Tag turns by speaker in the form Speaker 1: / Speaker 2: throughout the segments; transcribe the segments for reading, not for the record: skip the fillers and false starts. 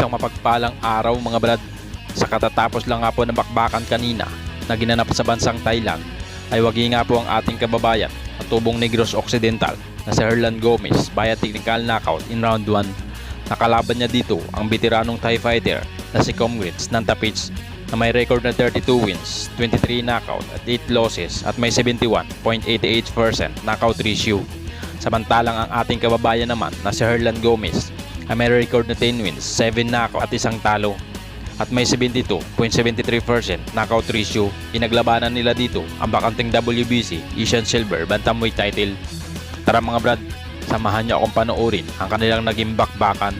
Speaker 1: Isang mapagpalang araw mga brad. Sa katatapos lang nga po ng bakbakan kanina na ginanap sa bansang Thailand ay wagi nga po ang ating kababayan at tubong Negros Occidental na si Herlan Gomez via technical knockout in round 1. Nakalaban niya dito ang veteranong Thai fighter na si Comrades Nantapich na may record na 32 wins, 23 knockout at 8 losses at may 71.88% knockout ratio. Samantalang ang ating kababayan naman na si Herlan Gomez ay may record na 10 wins, 7 knockout at isang talo at may 72.73% knockout ratio. Pinaglabanan nila dito ang bakanting WBC Asian Silver Bantamweight title. Tara mga brad, samahan niyo akong panoorin ang kanilang naging bakbakan.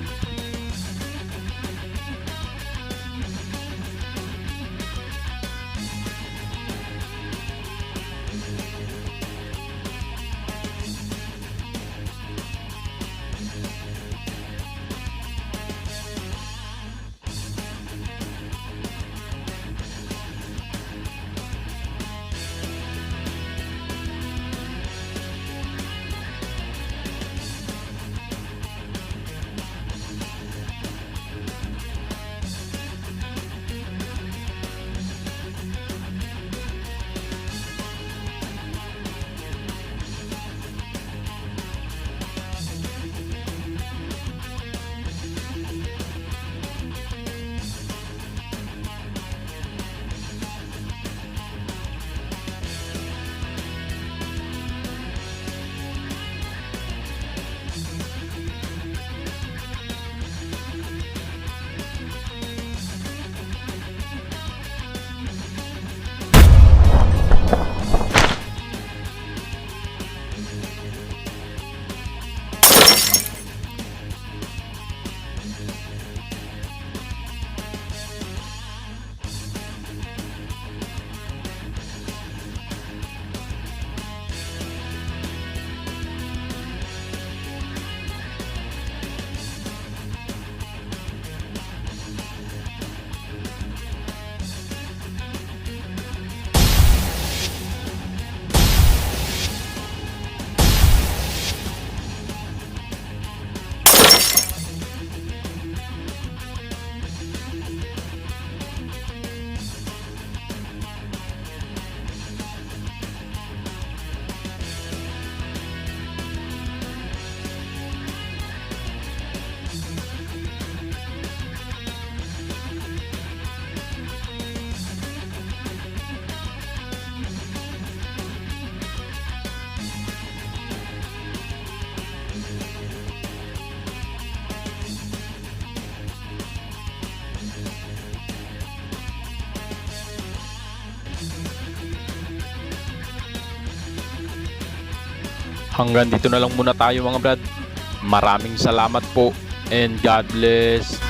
Speaker 1: Hanggang dito na lang muna tayo mga brad. Maraming salamat po and God bless.